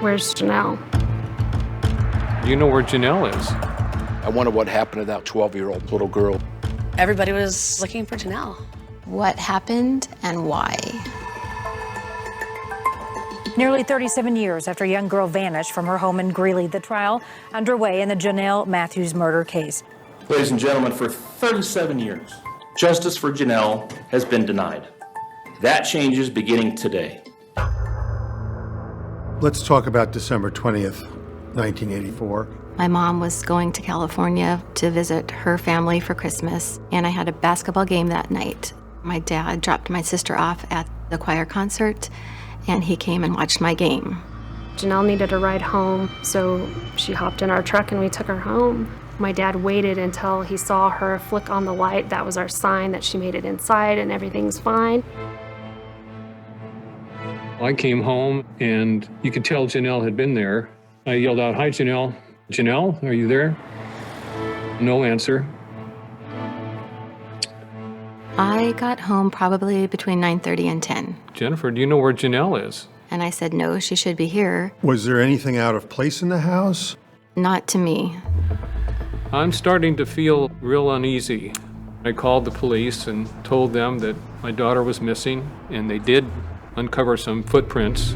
Where's Jonelle? Do you know where Jonelle is? I wonder what happened to that 12-year-old little girl. Everybody was looking for Jonelle. What happened and why? Nearly 37 years after a young girl vanished from her home in Greeley, the trial underway in the Jonelle Matthews murder case. Ladies and gentlemen, for 37 years, justice for Jonelle has been denied. That changes beginning today. Let's talk about December 20th, 1984. My mom was going to California to visit her family for Christmas, and I had a basketball game that night. My dad dropped my sister off at the choir concert, and he came and watched my game. Jonelle needed a ride home, so she hopped in our truck and we took her home. My dad waited until he saw her flick on the light. That was our sign that she made it inside and everything's fine. I came home and you could tell Jonelle had been there. I yelled out, "Hi, Jonelle. Jonelle, are you there?" No answer. I got home probably between 9:30 and 10. Jennifer, do you know where Jonelle is? And I said, no, she should be here. Was there anything out of place in the house? Not to me. I'm starting to feel real uneasy. I called the police and told them that my daughter was missing, and they did uncover some footprints.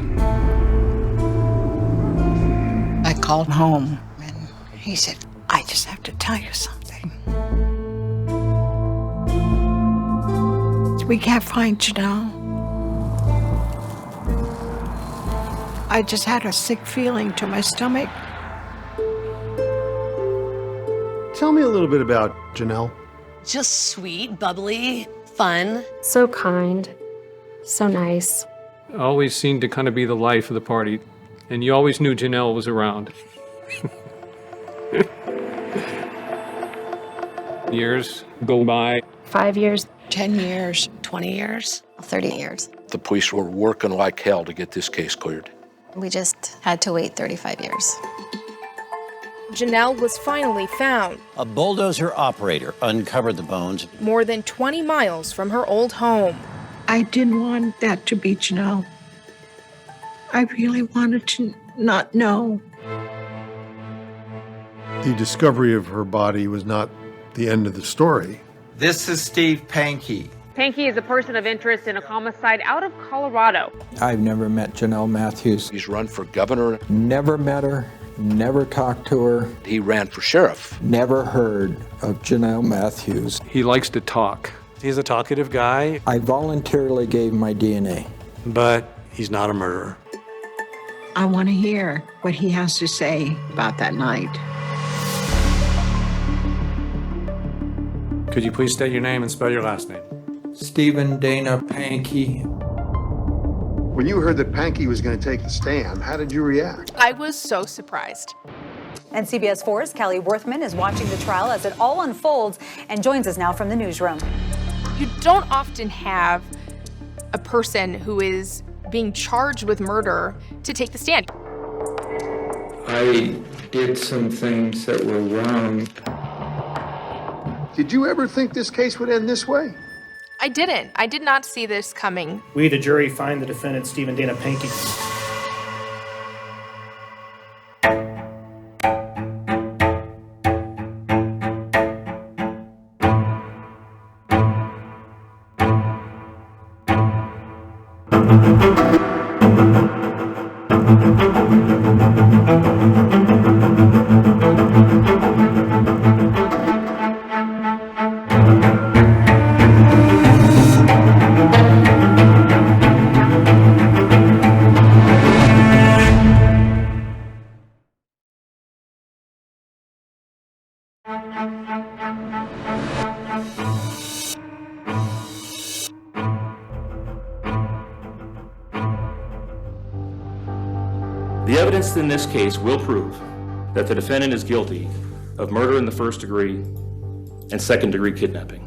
I called home, and he said, I just have to tell you something. We can't find Jonelle. I just had a sick feeling to my stomach. Tell me a little bit about Jonelle. Just sweet, bubbly, fun. So kind, so nice. Always seemed to kind of be the life of the party, and you always knew Jonelle was around. Years go by. 5 years. 10 years. 20 years. 30 years. The police were working like hell to get this case cleared. We just had to wait 35 years. Jonelle was finally found. A bulldozer operator uncovered the bones More than 20 miles from her old home. I didn't want that to be Jonelle. I really wanted to not know. The discovery of her body was not the end of the story. This is Steve Panky. Panky is a person of interest in a homicide out of Colorado. I've never met Jonelle Matthews. He's run for governor. Never met her, never talked to her. He ran for sheriff. Never heard of Jonelle Matthews. He likes to talk. He's a talkative guy. I voluntarily gave my DNA. But he's not a murderer. I want to hear what he has to say about that night. Could you please state your name and spell your last name? Stephen Dana Panky. When you heard that Panky was going to take the stand, how did you react? I was so surprised. And CBS 4's Kelly Worthman is watching the trial as it all unfolds and joins us now from the newsroom. You don't often have a person who is being charged with murder to take the stand. I did some things that were wrong. Did you ever think this case would end this way? I didn't. I did not see this coming. We, the jury, find the defendant, Stephen Dana Panky. The evidence in this case will prove that the defendant is guilty of murder in the first degree and second-degree kidnapping.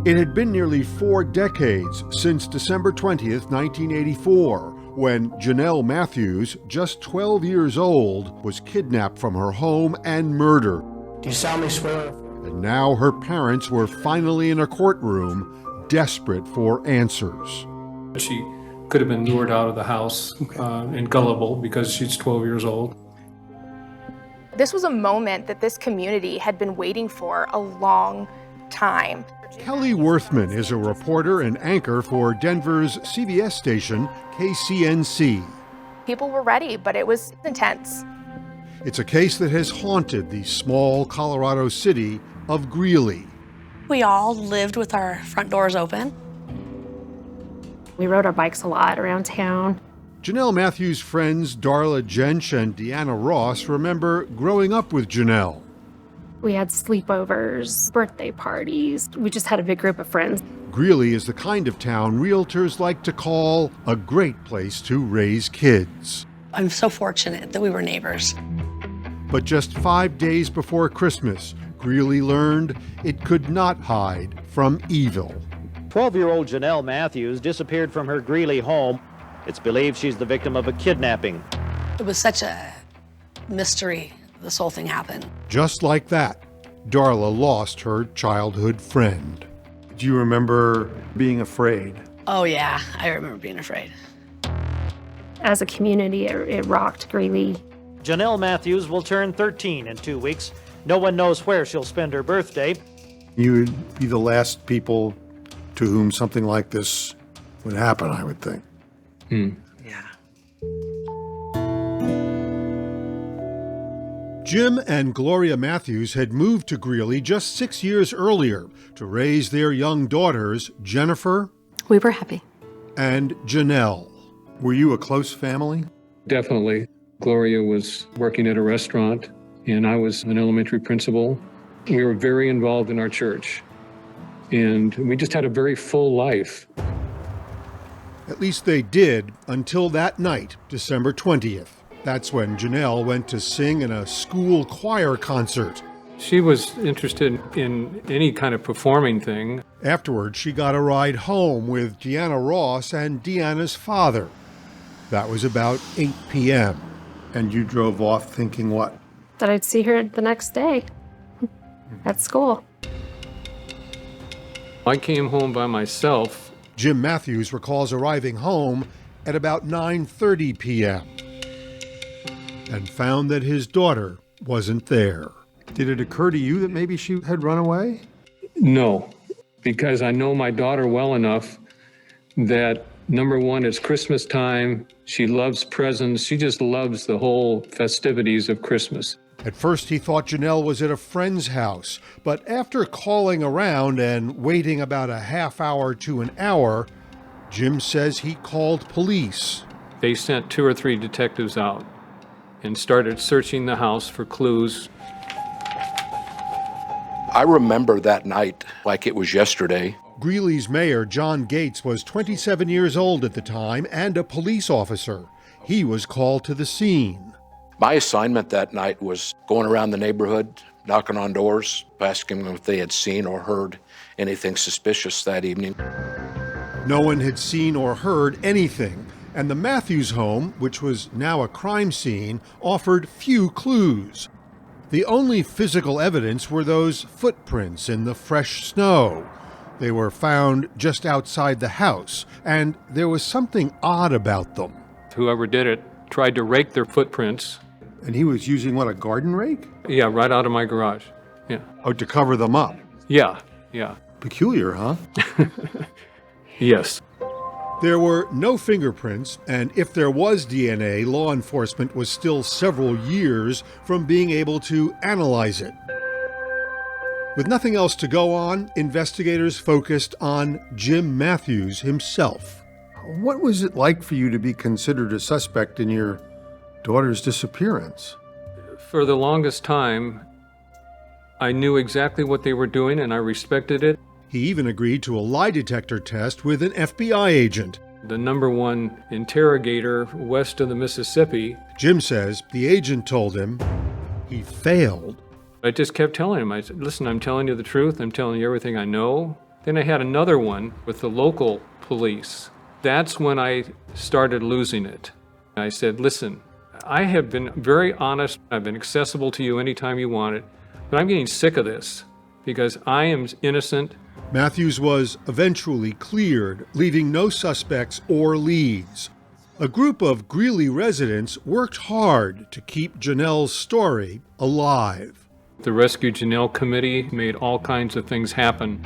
It had been nearly 4 decades since December 20th, 1984, when Jonelle Matthews, just 12 years old, was kidnapped from her home and murdered. Do you solemnly swear? And now her parents were finally in a courtroom, desperate for answers. She could have been lured out of the house and gullible because she's 12 years old. This was a moment that this community had been waiting for a long time. Kelly Worthman is a reporter and anchor for Denver's CBS station, KCNC. People were ready, but it was intense. It's a case that has haunted the small Colorado city of Greeley. We all lived with our front doors open. We rode our bikes a lot around town. Jonelle Matthews' friends Darla Jensch and Deanna Ross remember growing up with Jonelle. We had sleepovers, birthday parties. We just had a big group of friends. Greeley is the kind of town realtors like to call a great place to raise kids. I'm so fortunate that we were neighbors. But just 5 days before Christmas, Greeley learned it could not hide from evil. 12-year-old Jonelle Matthews disappeared from her Greeley home. It's believed she's the victim of a kidnapping. It was such a mystery this whole thing happened. Just like that, Darla lost her childhood friend. Do you remember being afraid? Oh yeah, I remember being afraid. As a community, it rocked Greeley. Jonelle Matthews will turn 13 in 2 weeks. No one knows where she'll spend her birthday. You would be the last people to whom something like this would happen, I would think. Yeah. Jim and Gloria Matthews had moved to Greeley just 6 years earlier to raise their young daughters, Jennifer. We were happy. And Jonelle. Were you a close family? Definitely. Gloria was working at a restaurant, and I was an elementary principal. We were very involved in our church, and we just had a very full life. At least they did until that night, December 20th. That's when Jonelle went to sing in a school choir concert. She was interested in any kind of performing thing. Afterwards, she got a ride home with Deanna Ross and Deanna's father. That was about 8 p.m. And you drove off thinking what? That I'd see her the next day at school. I came home by myself. Jim Matthews recalls arriving home at about 9:30 p.m. and found that his daughter wasn't there. Did it occur to you that maybe she had run away? No, because I know my daughter well enough that, number one, it's Christmas time. She loves presents. She just loves the whole festivities of Christmas. At first, he thought Jonelle was at a friend's house, but after calling around and waiting about a half hour to an hour, Jim says he called police. They sent 2 or 3 detectives out and started searching the house for clues. I remember that night like it was yesterday. Greeley's mayor, John Gates, was 27 years old at the time and a police officer. He was called to the scene. My assignment that night was going around the neighborhood, knocking on doors, asking them if they had seen or heard anything suspicious that evening. No one had seen or heard anything, and the Matthews home, which was now a crime scene, offered few clues. The only physical evidence were those footprints in the fresh snow. They were found just outside the house, and there was something odd about them. Whoever did it tried to rake their footprints. And he was using, what, a garden rake? Yeah, right out of my garage. Yeah. Oh, to cover them up? Yeah. Peculiar, huh? Yes. There were no fingerprints, and if there was DNA, law enforcement was still several years from being able to analyze it. With nothing else to go on, investigators focused on Jim Matthews himself. What was it like for you to be considered a suspect in your daughter's disappearance? For the longest time, I knew exactly what they were doing and I respected it. He even agreed to a lie detector test with an FBI agent. The #1 interrogator west of the Mississippi. Jim says the agent told him he failed. I just kept telling him, I said, listen, I'm telling you the truth. I'm telling you everything I know. Then I had another one with the local police. That's when I started losing it. I said, listen, I have been very honest. I've been accessible to you anytime you want it, but I'm getting sick of this because I am innocent. Matthews was eventually cleared, leaving no suspects or leads. A group of Greeley residents worked hard to keep Jonelle's story alive. The Rescue Jonelle Committee made all kinds of things happen.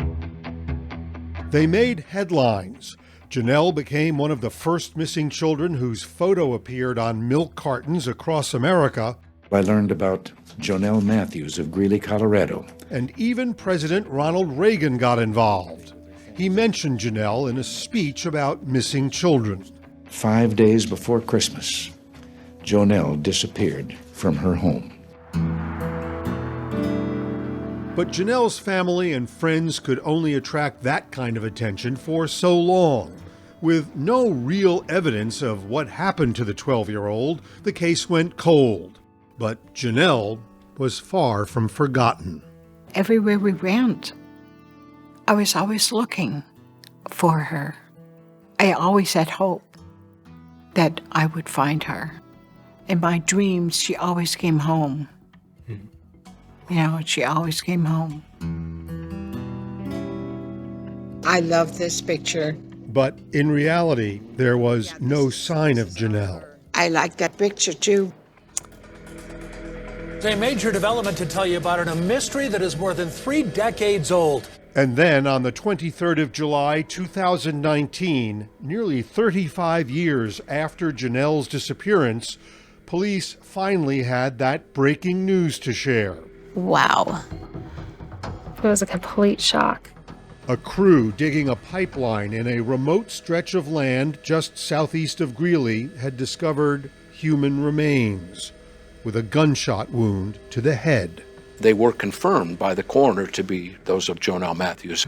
They made headlines. Jonelle became one of the first missing children whose photo appeared on milk cartons across America. I learned about Jonelle Matthews of Greeley, Colorado. And even President Ronald Reagan got involved. He mentioned Jonelle in a speech about missing children. 5 days before Christmas, Jonelle disappeared from her home. But Jonelle's family and friends could only attract that kind of attention for so long. With no real evidence of what happened to the 12-year-old, the case went cold. But Jonelle was far from forgotten. Everywhere we went, I was always looking for her. I always had hope that I would find her. In my dreams, she always came home. You know, she always came home. I love this picture. But in reality, there was no sign of Jonelle. I like that picture too. A major development to tell you about in a mystery that is more than 3 decades old. And then on the 23rd of July, 2019, nearly 35 years after Jonelle's disappearance, police finally had that breaking news to share. Wow. It was a complete shock. A crew digging a pipeline in a remote stretch of land just southeast of Greeley had discovered human remains with a gunshot wound to the head. They were confirmed by the coroner to be those of Jonelle Matthews.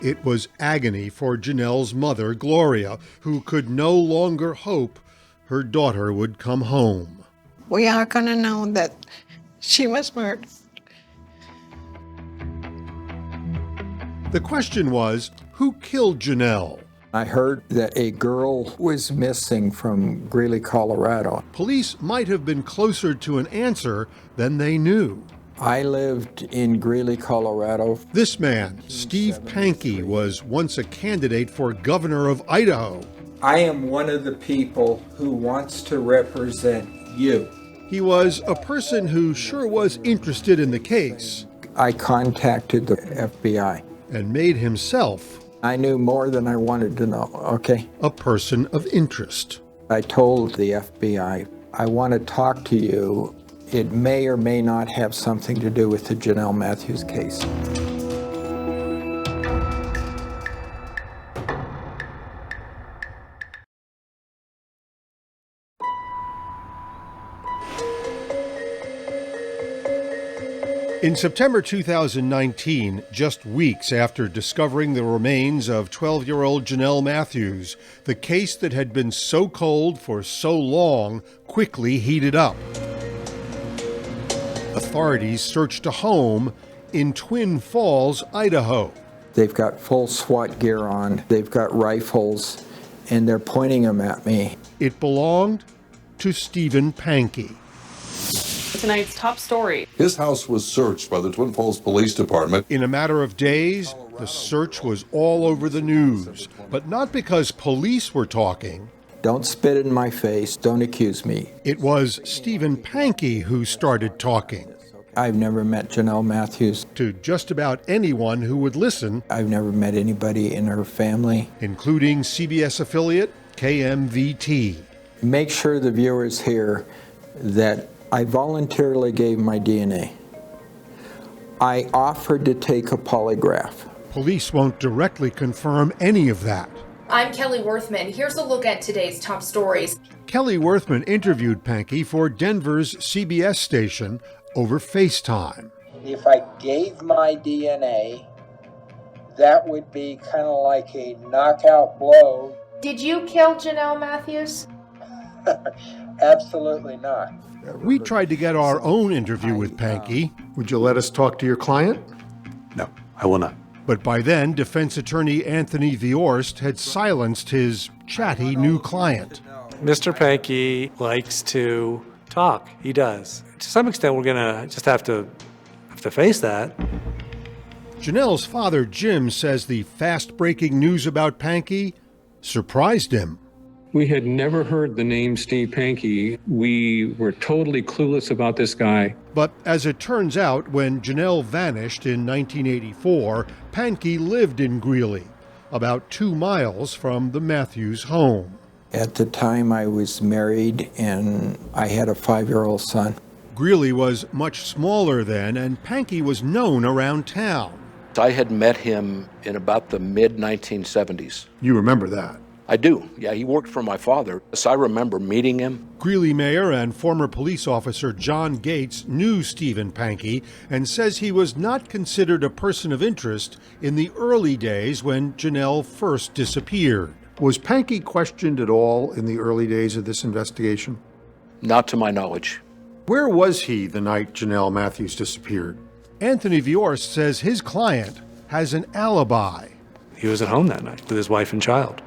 It was agony for Jonelle's mother, Gloria, who could no longer hope her daughter would come home. We are going to know that she was murdered. The question was, who killed Jonelle? I heard that a girl was missing from Greeley, Colorado. Police might have been closer to an answer than they knew. I lived in Greeley, Colorado. This man, Steve Panky, was once a candidate for governor of Idaho. I am one of the people who wants to represent you. He was a person who sure was interested in the case. I contacted the FBI. And made himself, I knew more than I wanted to know, okay? A person of interest. I told the FBI, I want to talk to you. It may or may not have something to do with the Jonelle Matthews case. In September 2019, just weeks after discovering the remains of 12-year-old Jonelle Matthews, the case that had been so cold for so long quickly heated up. Authorities searched a home in Twin Falls, Idaho. They've got full SWAT gear on, they've got rifles, and they're pointing them at me. It belonged to Stephen Panky. Tonight's top story. His house was searched by the Twin Falls Police Department. In a matter of days, the search was all over the news, but not because police were talking. Don't spit in my face, don't accuse me. It was Stephen Panky who started talking. I've never met Jonelle Matthews. To just about anyone who would listen. I've never met anybody in her family. Including CBS affiliate KMVT. Make sure the viewers hear that I voluntarily gave my DNA. I offered to take a polygraph. Police won't directly confirm any of that. I'm Kelly Worthman. Here's a look at today's top stories. Kelly Worthman interviewed Panky for Denver's CBS station over FaceTime. If I gave my DNA, that would be kind of like a knockout blow. Did you kill Jonelle Matthews? Absolutely not. We tried to get our own interview with Panky. Would you let us talk to your client? No, I will not. But by then, defense attorney Anthony Viorst had silenced his chatty new client. Mr. Panky likes to talk. He does. To some extent, we're going to just have to have to face that. Jonelle's father, Jim, says the fast-breaking news about Panky surprised him. We had never heard the name Steve Panky. We were totally clueless about this guy. But as it turns out, when Jonelle vanished in 1984, Panky lived in Greeley, about 2 miles from the Matthews home. At the time, I was married and I had a 5-year-old son. Greeley was much smaller then, and Panky was known around town. I had met him in about the mid-1970s. You remember that? I do. Yeah, he worked for my father. So I remember meeting him. Greeley Mayor and former police officer John Gates knew Stephen Panky and says he was not considered a person of interest in the early days when Jonelle first disappeared. Was Panky questioned at all in the early days of this investigation? Not to my knowledge. Where was he the night Jonelle Matthews disappeared? Anthony Viorst says his client has an alibi. He was at home that night with his wife and child.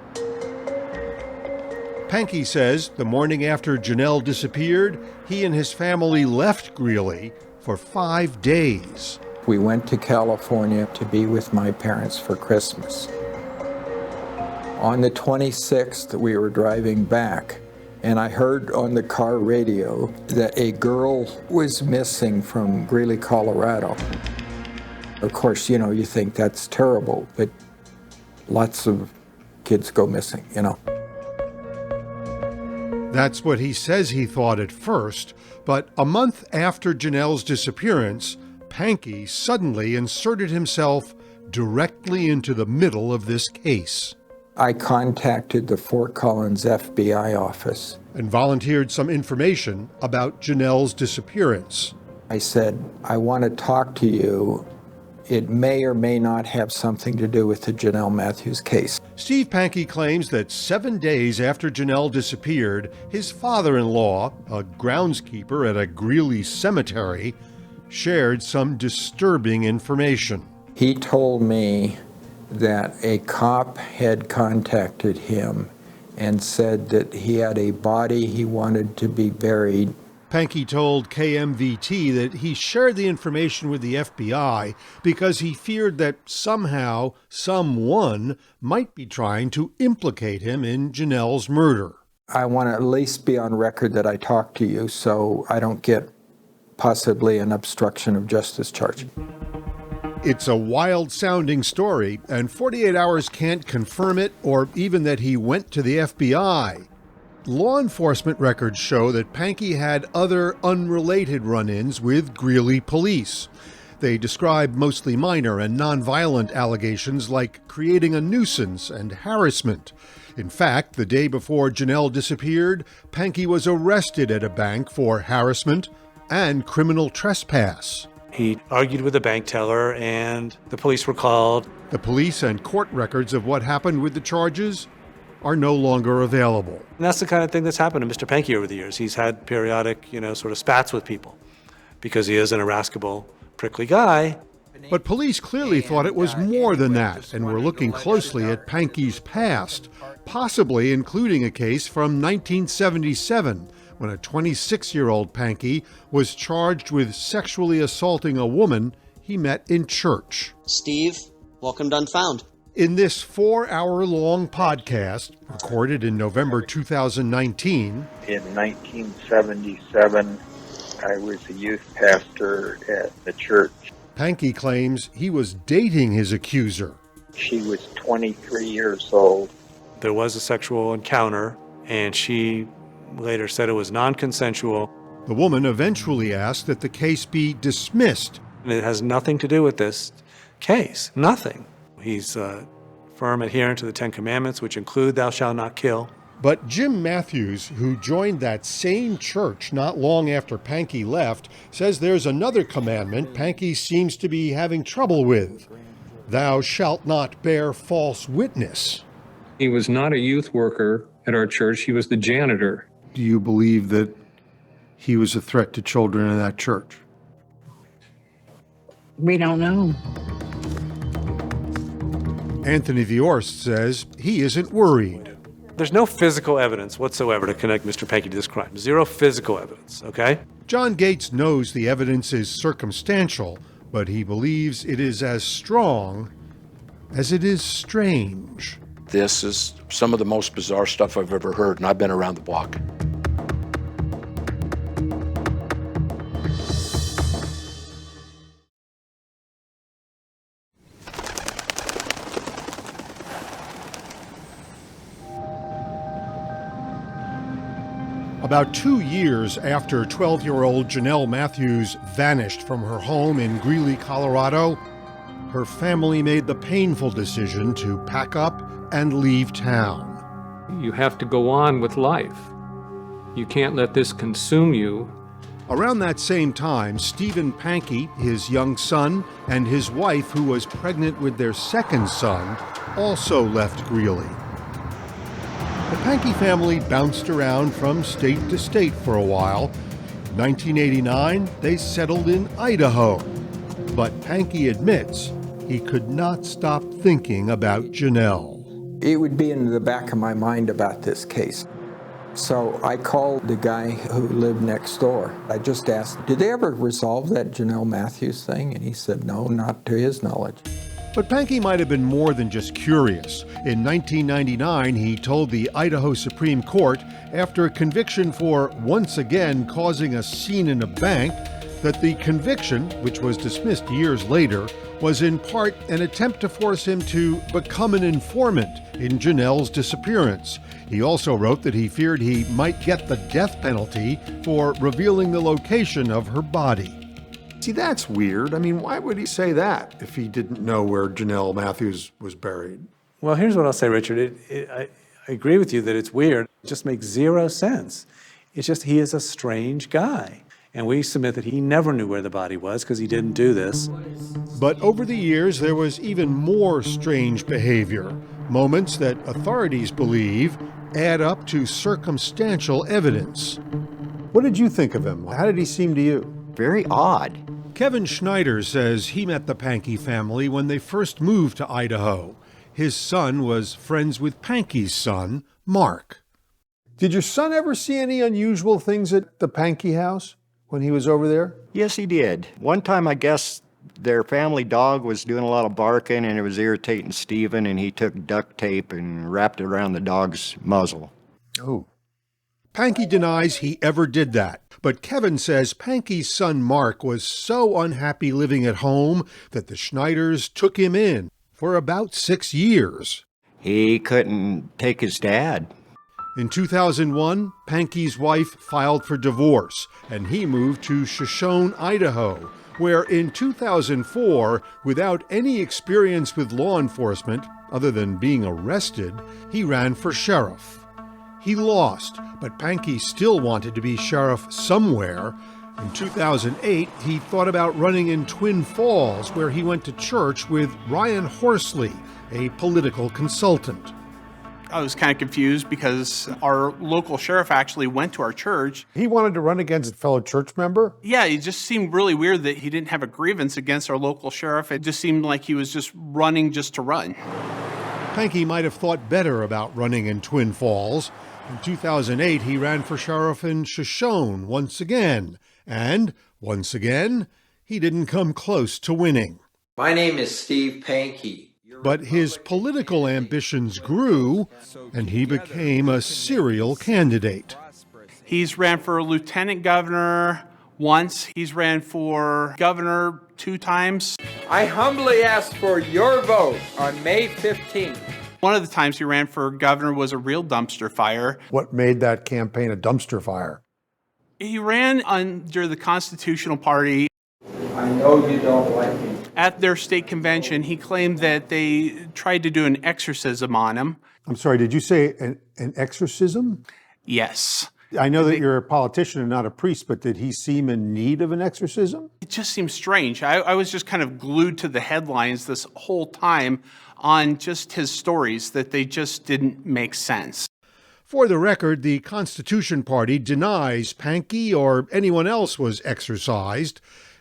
Panky says the morning after Jonelle disappeared, he and his family left Greeley for 5 days. We went to California to be with my parents for Christmas. On the 26th, we were driving back, and I heard on the car radio that a girl was missing from Greeley, Colorado. Of course, you think that's terrible, but lots of kids go missing, That's what he says he thought at first, but a month after Jonelle's disappearance, Panky suddenly inserted himself directly into the middle of this case. I contacted the Fort Collins FBI office and volunteered some information about Jonelle's disappearance. I said, I want to talk to you. It may or may not have something to do with the Jonelle Matthews case. Steve Panky claims that 7 days after Jonelle disappeared, his father-in-law, a groundskeeper at a Greeley cemetery, shared some disturbing information. He told me that a cop had contacted him and said that he had a body he wanted to be buried. Panky told KMVT that he shared the information with the FBI because he feared that somehow someone might be trying to implicate him in Jonelle's murder. I want to at least be on record that I talked to you so I don't get possibly an obstruction of justice charge. It's a wild-sounding story, and 48 Hours can't confirm it or even that he went to the FBI. Law enforcement records show that Panky had other unrelated run-ins with Greeley police. They describe mostly minor and nonviolent allegations like creating a nuisance and harassment. In fact, the day before Jonelle disappeared, Panky was arrested at a bank for harassment and criminal trespass. He argued with the bank teller and the police were called. The police and court records of what happened with the charges are no longer available. And that's the kind of thing that's happened to Mr. Panky over the years. He's had periodic, sort of spats with people because he is an irascible, prickly guy. But police clearly thought it was more than that and were looking closely at Panky's past, possibly including a case from 1977 when a 26-year-old Panky was charged with sexually assaulting a woman he met in church. Steve, welcome to Unfound. In this 4-hour-long podcast, recorded in November 2019, in 1977, I was a youth pastor at the church. Panky claims he was dating his accuser. She was 23 years old. There was a sexual encounter, and she later said it was non-consensual. The woman eventually asked that the case be dismissed. And it has nothing to do with this case, nothing. He's a firm adherent to the Ten Commandments, which include thou shalt not kill. But Jim Matthews, who joined that same church not long after Panky left, says there's another commandment Panky seems to be having trouble with. Thou shalt not bear false witness. He was not a youth worker at our church. He was the janitor. Do you believe that he was a threat to children in that church? We don't know. Anthony Viorst says he isn't worried. There's no physical evidence whatsoever to connect Mr. Panky to this crime. Zero physical evidence, okay? John Gates knows the evidence is circumstantial, but he believes it is as strong as it is strange. This is some of the most bizarre stuff I've ever heard, and I've been around the block. About 2 years after 12-year-old Jonelle Matthews vanished from her home in Greeley, Colorado, her family made the painful decision to pack up and leave town. You have to go on with life. You can't let this consume you. Around that same time, Stephen Panky, his young son, and his wife, who was pregnant with their second son, also left Greeley. The Panky family bounced around from state to state for a while. In 1989, they settled in Idaho. But Panky admits he could not stop thinking about Jonelle. It would be in the back of my mind about this case. So I called the guy who lived next door. I just asked, did they ever resolve that Jonelle Matthews thing? And he said, no, not to his knowledge. But Panky might have been more than just curious. In 1999, he told the Idaho Supreme Court, after a conviction for once again causing a scene in a bank, that the conviction, which was dismissed years later, was in part an attempt to force him to become an informant in Jonelle's disappearance. He also wrote that he feared he might get the death penalty for revealing the location of her body. See, that's weird. I mean, why would he say that if he didn't know where Jonelle Matthews was buried? Well, here's what I'll say, Richard. I agree with you that it's weird. It just makes zero sense. It's just he is a strange guy. And we submit that he never knew where the body was because he didn't do this. But over the years, there was even more strange behavior, moments that authorities believe add up to circumstantial evidence. What did you think of him? How did he seem to you? Very odd. Kevin Schneider says he met the Panky family when they first moved to Idaho. His son was friends with Panky's son, Mark. Did your son ever see any unusual things at the Panky house when he was over there? Yes, he did. One time, I guess, their family dog was doing a lot of barking and it was irritating Stephen, and he took duct tape and wrapped it around the dog's muzzle. Oh. Panky denies he ever did that, but Kevin says Panky's son Mark was so unhappy living at home that the Schneiders took him in for about 6 years. He couldn't take his dad. In 2001, Panky's wife filed for divorce, and he moved to Shoshone, Idaho, where in 2004, without any experience with law enforcement other than being arrested, he ran for sheriff. He lost, but Panky still wanted to be sheriff somewhere. In 2008, he thought about running in Twin Falls, where he went to church with Ryan Horsley, a political consultant. I was kind of confused because our local sheriff actually went to our church. He wanted to run against a fellow church member? Yeah, it just seemed really weird that he didn't have a grievance against our local sheriff. It just seemed like he was just running just to run. Panky might have thought better about running in Twin Falls. In 2008, he ran for sheriff in Shoshone once again. And, once again, he didn't come close to winning. My name is Steve Panky. But his political ambitions grew, and he became a serial candidate. He's ran for lieutenant governor once. He's ran for governor 2 times. I humbly ask for your vote on May 15th. One of the times he ran for governor was a real dumpster fire. What made that campaign a dumpster fire? He ran under the Constitutional Party. I know you don't like me. At their state convention, he claimed that they tried to do an exorcism on him. I'm sorry, did you say an exorcism? Yes. I know that you're a politician and not a priest, but did he seem in need of an exorcism? It just seems strange. I was just kind of glued to the headlines this whole time on just his stories, that they just didn't make sense. For the record, the Constitution Party denies Panky or anyone else was exorcised,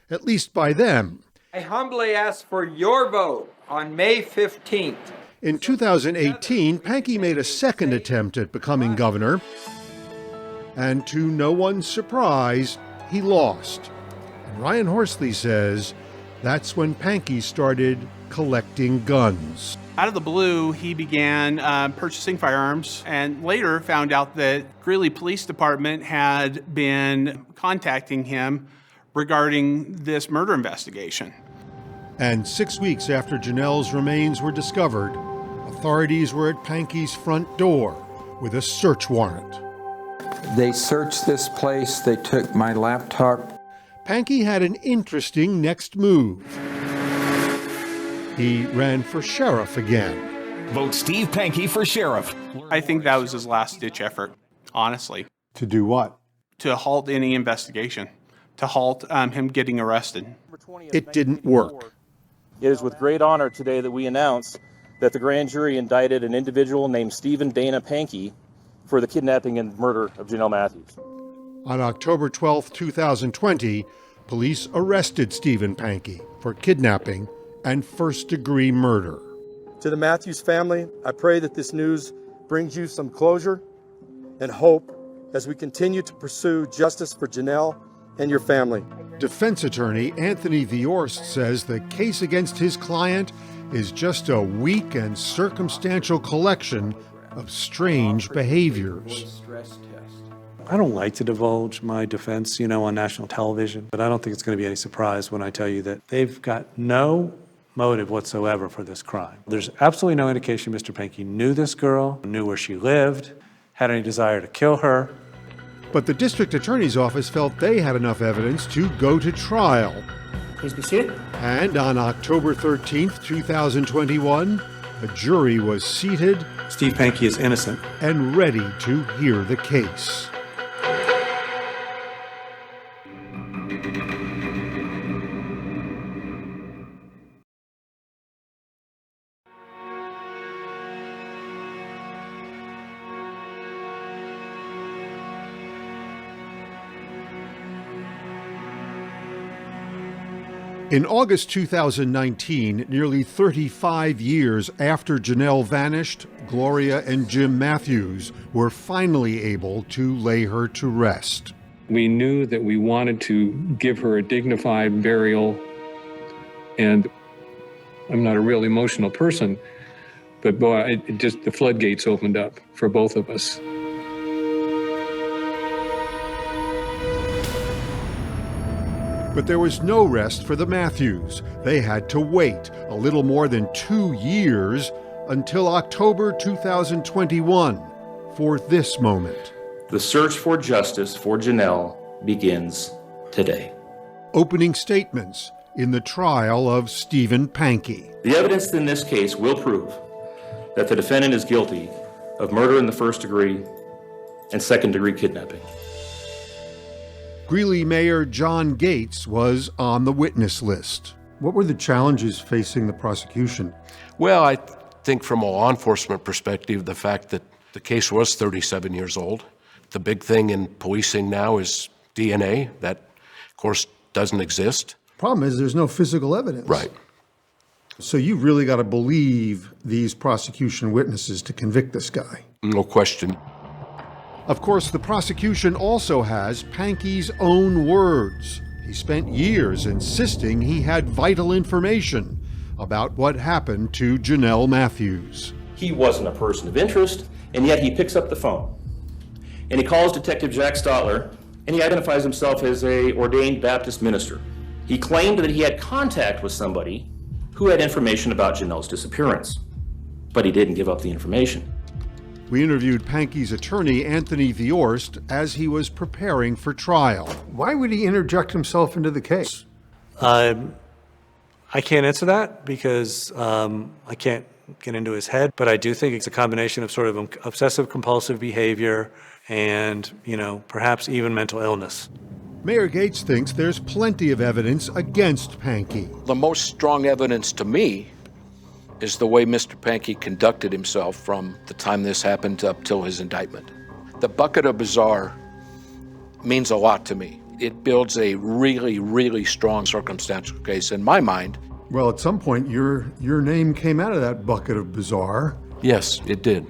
at least by them. I humbly ask for your vote on May 15th. In 2018, Panky made a second attempt at becoming governor, and to no one's surprise, he lost. And Ryan Horsley says That's when Panky started collecting guns. Out of the blue, he began purchasing firearms and later found out that Greeley Police Department had been contacting him regarding this murder investigation. And 6 weeks after Jonelle's remains were discovered, authorities were at Panky's front door with a search warrant. They searched this place, they took my laptop. Panky had an interesting next move. He ran for sheriff again. Vote Steve Panky for sheriff. I think that was his last-ditch effort, honestly. To do what? To halt any investigation, to halt him getting arrested. It didn't work. It is with great honor today that we announce that the grand jury indicted an individual named Stephen Dana Panky for the kidnapping and murder of Jonelle Matthews. On October 12, 2020, police arrested Stephen Panky for kidnapping and first-degree murder. To the Matthews family, I pray that this news brings you some closure and hope as we continue to pursue justice for Jonelle and your family. Defense attorney Anthony Viorst says the case against his client is just a weak and circumstantial collection of strange behaviors. I don't like to divulge my defense, on national television, but I don't think it's going to be any surprise when I tell you that they've got no motive whatsoever for this crime. There's absolutely no indication Mr. Panky knew this girl, knew where she lived, had any desire to kill her. But the district attorney's office felt they had enough evidence to go to trial. Please be seated. And on October 13th, 2021, a jury was seated. Steve Panky is innocent. And ready to hear the case. In August 2019, nearly 35 years after Jonelle vanished, Gloria and Jim Matthews were finally able to lay her to rest. We knew that we wanted to give her a dignified burial, and I'm not a real emotional person, but boy, the floodgates opened up for both of us. But there was no rest for the Matthews. They had to wait a little more than 2 years until October 2021 for this moment. The search for justice for Jonelle begins today. Opening statements in the trial of Stephen Panky. The evidence in this case will prove that the defendant is guilty of murder in the first degree and second-degree kidnapping. Greeley Mayor John Gates was on the witness list. What were the challenges facing the prosecution? Well, I think from a law enforcement perspective, the fact that the case was 37 years old. The big thing in policing now is DNA. That, of course, doesn't exist. Problem is there's no physical evidence. Right. So you really got to believe these prosecution witnesses to convict this guy. No question. Of course, the prosecution also has Panky's own words. He spent years insisting he had vital information about what happened to Jonelle Matthews. He wasn't a person of interest, and yet he picks up the phone. And he calls Detective Jack Stotler, and he identifies himself as an ordained Baptist minister. He claimed that he had contact with somebody who had information about Jonelle's disappearance, but he didn't give up the information. We interviewed Panky's attorney, Anthony Viorst, as he was preparing for trial. Why would he interject himself into the case? I can't answer that because I can't get into his head, but I do think it's a combination of sort of obsessive compulsive behavior and, perhaps even mental illness. Mayor Gates thinks there's plenty of evidence against Panky. The most strong evidence to me is the way Mr. Panky conducted himself from the time this happened up till his indictment. The bucket of bizarre means a lot to me. It builds a really, really strong circumstantial case in my mind. Well, at some point, your name came out of that bucket of bizarre. Yes, it did.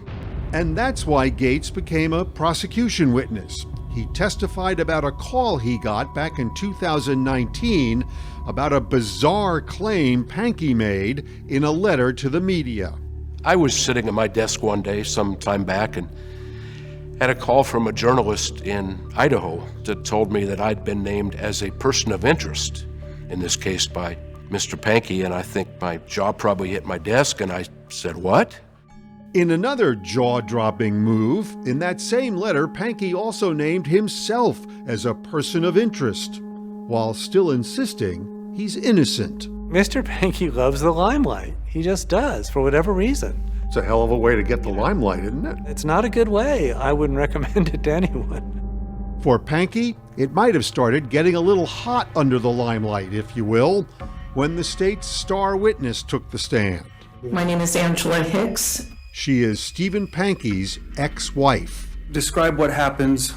And that's why Gates became a prosecution witness. He testified about a call he got back in 2019 about a bizarre claim Panky made in a letter to the media. I was sitting at my desk one day some time back and had a call from a journalist in Idaho that told me that I'd been named as a person of interest in this case by Mr. Panky, and I think my jaw probably hit my desk, and I said, "What?" In another jaw-dropping move, in that same letter, Panky also named himself as a person of interest, while still insisting he's innocent. Mr. Panky loves the limelight. He just does, for whatever reason. It's a hell of a way to get the limelight, isn't it? It's not a good way. I wouldn't recommend it to anyone. For Panky, it might have started getting a little hot under the limelight, if you will, when the state's star witness took the stand. My name is Angela Hicks. She is Stephen Panky's ex-wife. Describe what happens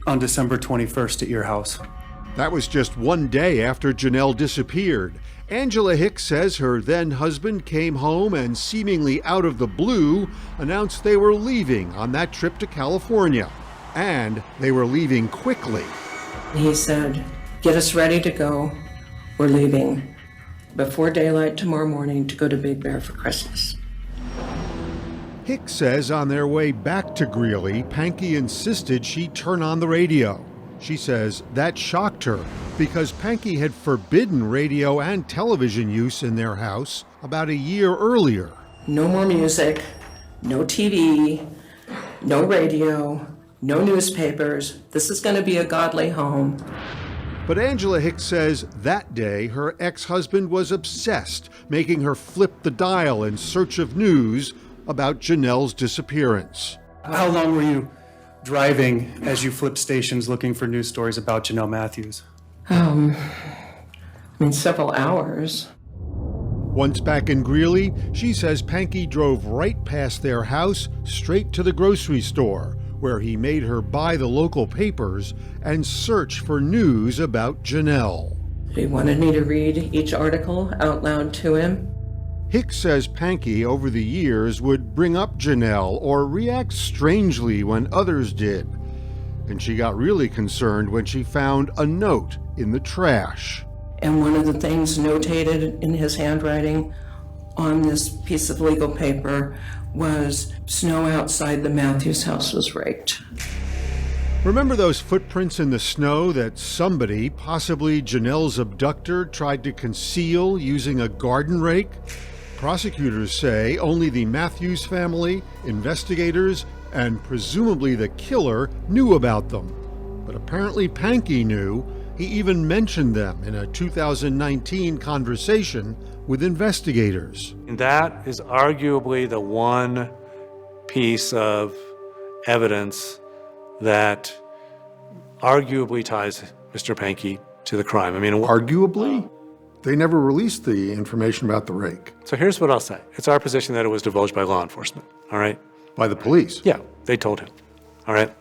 on December 21st at your house. That was just one day after Jonelle disappeared. Angela Hicks says her then-husband came home and seemingly out of the blue announced they were leaving on that trip to California. And they were leaving quickly. He said, "Get us ready to go. We're leaving before daylight tomorrow morning to go to Big Bear for Christmas." Hicks says on their way back to Greeley, Panky insisted she turn on the radio. She says that shocked her because Panky had forbidden radio and television use in their house about a year earlier. No more music, no TV, no radio, no newspapers. This is going to be a godly home. But Angela Hicks says that day her ex-husband was obsessed, making her flip the dial in search of news about Jonelle's disappearance. How long were you driving as you flipped stations looking for news stories about Jonelle Matthews? Several hours. Once back in Greeley, she says Panky drove right past their house straight to the grocery store, where he made her buy the local papers and search for news about Jonelle. He wanted me to read each article out loud to him. Hicks says Panky, over the years, would bring up Jonelle or react strangely when others did. And she got really concerned when she found a note in the trash. And one of the things notated in his handwriting on this piece of legal paper was snow outside the Matthews house was raked. Remember those footprints in the snow that somebody, possibly Jonelle's abductor, tried to conceal using a garden rake? Prosecutors say only the Matthews family, investigators, and presumably the killer knew about them. But apparently Panky knew. He even mentioned them in a 2019 conversation with investigators. And that is arguably the one piece of evidence that arguably ties Mr. Panky to the crime. Arguably? They never released the information about the rake. So here's what I'll say. It's our position that it was divulged by law enforcement, all right? By the police? Yeah, they told him, all right?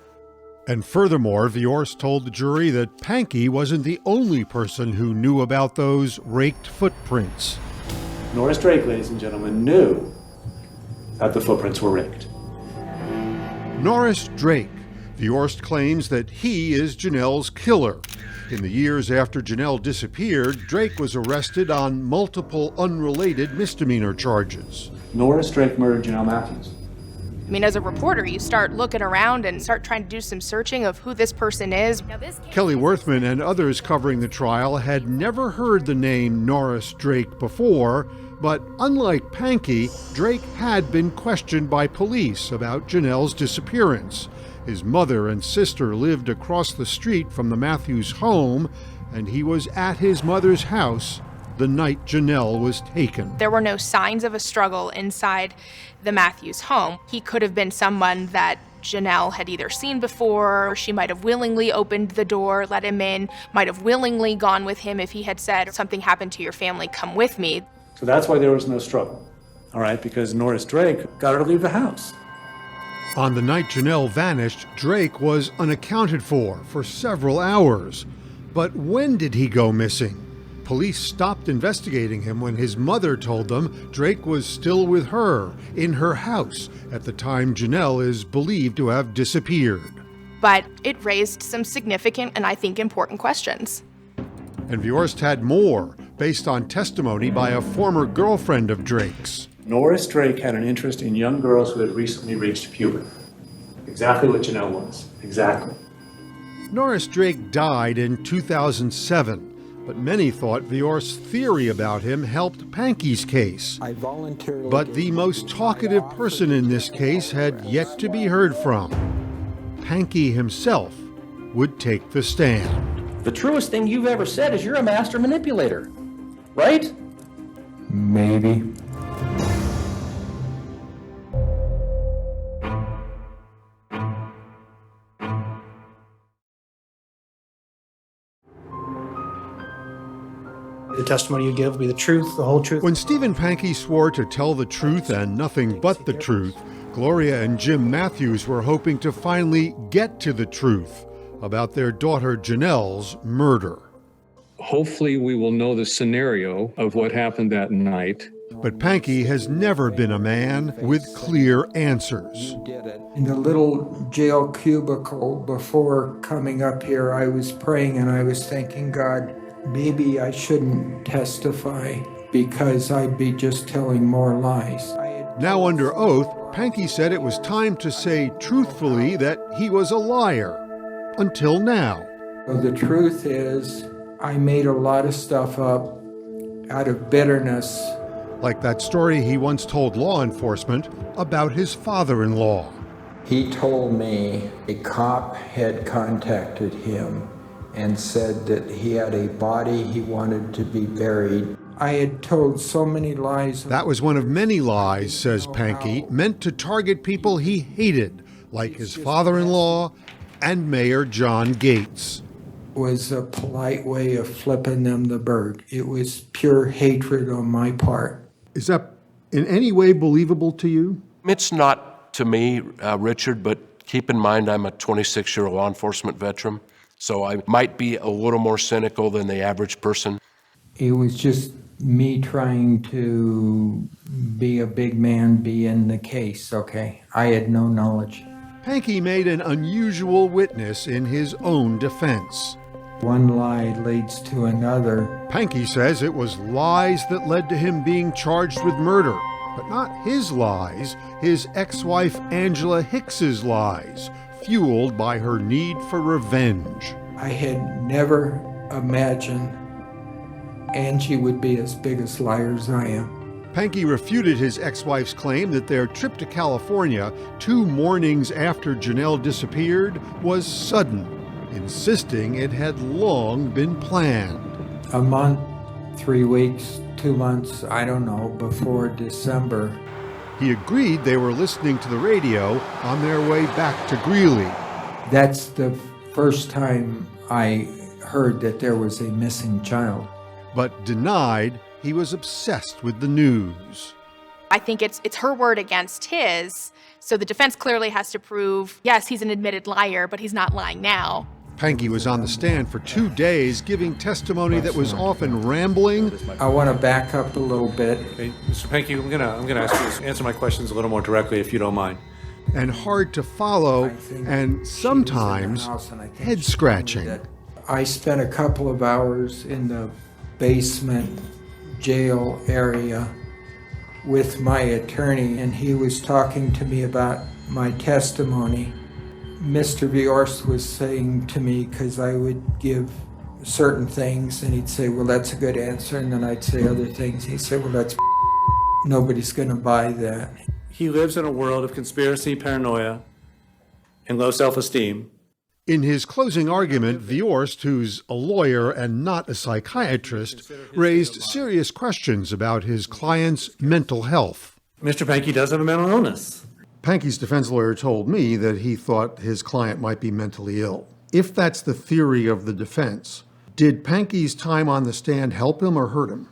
And furthermore, Viorst told the jury that Panky wasn't the only person who knew about those raked footprints. Norris Drake, ladies and gentlemen, knew that the footprints were raked. Norris Drake. Viorst claims that he is Jonelle's killer. In the years after Jonelle disappeared, Drake was arrested on multiple unrelated misdemeanor charges. Norris Drake murdered Jonelle Matthews. As a reporter, you start looking around and start trying to do some searching of who this person is. Kelly Worthman and others covering the trial had never heard the name Norris Drake before, but unlike Panky, Drake had been questioned by police about Jonelle's disappearance. His mother and sister lived across the street from the Matthews home, and he was at his mother's house the night Jonelle was taken. There were no signs of a struggle inside the Matthews home. He could have been someone that Jonelle had either seen before, or she might have willingly opened the door, let him in, might have willingly gone with him if he had said, "Something happened to your family, come with me." So that's why there was no struggle, all right? Because Norris Drake got her to leave the house. On the night Jonelle vanished, Drake was unaccounted for several hours. But when did he go missing? Police stopped investigating him when his mother told them Drake was still with her in her house at the time Jonelle is believed to have disappeared. But it raised some significant and I think important questions. And Viorst had more. based on testimony by a former girlfriend of Drake's. Norris Drake had an interest in young girls who had recently reached puberty. Exactly what Jonelle was. Exactly. Norris Drake died in 2007, but many thought Viorst's theory about him helped Panky's case. But the most talkative person in this case had yet to be heard from. Panky himself would take the stand. The truest thing you've ever said is you're a master manipulator, right? Maybe. The testimony you give will be the truth, the whole truth. When Stephen Panky swore to tell the truth and nothing but the truth, Gloria and Jim Matthews were hoping to finally get to the truth about their daughter Jonelle's murder. Hopefully we will know the scenario of what happened that night. But Panky has never been a man with clear answers. In the little jail cubicle before coming up here, I was praying and I was thinking, God, maybe I shouldn't testify because I'd be just telling more lies. Now under oath, Panky said it was time to say truthfully that he was a liar. Until now. Well, the truth is, I made a lot of stuff up out of bitterness. Like that story he once told law enforcement about his father-in-law. He told me a cop had contacted him and said that he had a body he wanted to be buried. I had told so many lies. That was one of many lies, says Panky, meant to target people he hated, like his father-in-law and Mayor John Gates. Was a polite way of flipping them the bird. It was pure hatred on my part. Is that in any way believable to you? It's not to me, Richard, but keep in mind I'm a 26-year law enforcement veteran, so I might be a little more cynical than the average person. It was just me trying to be a big man, be in the case, okay? I had no knowledge. Panky made an unusual witness in his own defense. One lie leads to another. Panky says it was lies that led to him being charged with murder, but not his lies, his ex-wife Angela Hicks's lies, fueled by her need for revenge. I had never imagined Angie would be as big a liar as I am. Panky refuted his ex-wife's claim that their trip to California 2 mornings after Jonelle disappeared was sudden, insisting it had long been planned. A month, 3 weeks, 2 months, I don't know, before December. He agreed they were listening to the radio on their way back to Greeley. That's the first time I heard that there was a missing child. But denied he was obsessed with the news. I think it's her word against his, so the defense clearly has to prove, yes, he's an admitted liar, but he's not lying now. Panky was on the stand for 2 days, giving testimony that was often rambling. I want to back up a little bit. Hey, Mr. Panky, I'm gonna ask you to answer my questions a little more directly, if you don't mind. And hard to follow, and sometimes head-scratching. I spent a couple of hours in the basement jail area with my attorney, and he was talking to me about my testimony. Mr. Viorst was saying to me, because I would give certain things, and he'd say, well, that's a good answer, and then I'd say other things. He'd say, well, that's nobody's going to buy that. He lives in a world of conspiracy, paranoia, and low self-esteem. In his closing argument, Viorst, who's a lawyer and not a psychiatrist, raised serious questions about his client's mental health. Mr. Panky does have a mental illness. Panky's defense lawyer told me that he thought his client might be mentally ill. If that's the theory of the defense, did Panky's time on the stand help him or hurt him?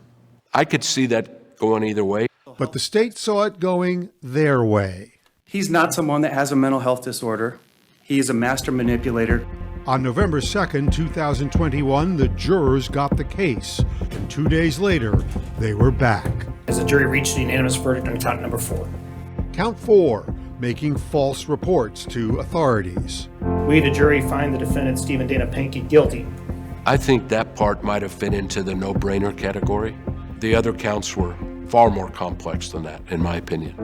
I could see that going either way. But the state saw it going their way. He's not someone that has a mental health disorder. He is a master manipulator. On November 2nd, 2021, the jurors got the case, and 2 days later, they were back. As the jury reached a unanimous verdict on count number 4. Count 4, making false reports to authorities. We, the jury, find the defendant, Stephen Dana Panky, guilty I think that part might have fit into the no-brainer category. The other counts were far more complex than that, in my opinion.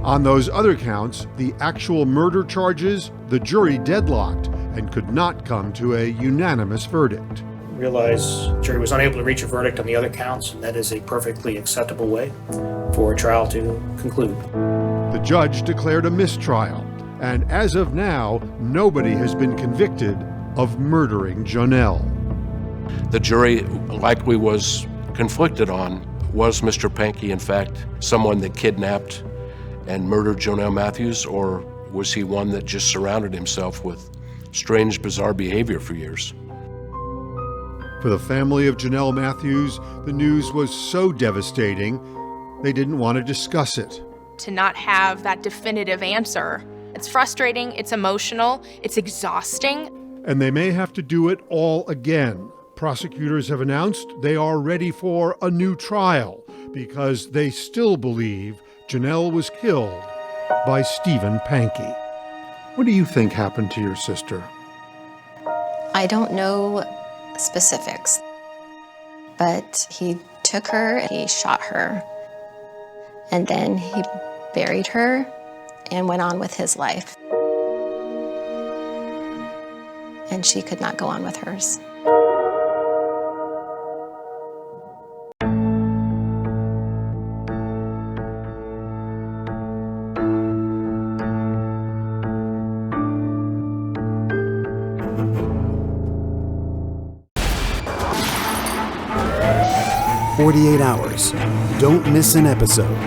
On those other counts, the actual murder charges, the jury deadlocked and could not come to a unanimous verdict. Realize the jury was unable to reach a verdict on the other counts, and that is a perfectly acceptable way for a trial to conclude. The judge declared a mistrial, and as of now, nobody has been convicted of murdering Jonelle. The jury likely was conflicted on, was Mr. Panky in fact someone that kidnapped and murdered Jonelle Matthews, or was he one that just surrounded himself with strange, bizarre behavior for years? For the family of Jonelle Matthews, the news was so devastating, they didn't want to discuss it. To not have that definitive answer, it's frustrating, it's emotional, it's exhausting. And they may have to do it all again. Prosecutors have announced they are ready for a new trial because they still believe Jonelle was killed by Stephen Panky. What do you think happened to your sister? I don't know specifics, but he took her, he shot her, and then he buried her and went on with his life. And she could not go on with hers. Hours. Don't miss an episode.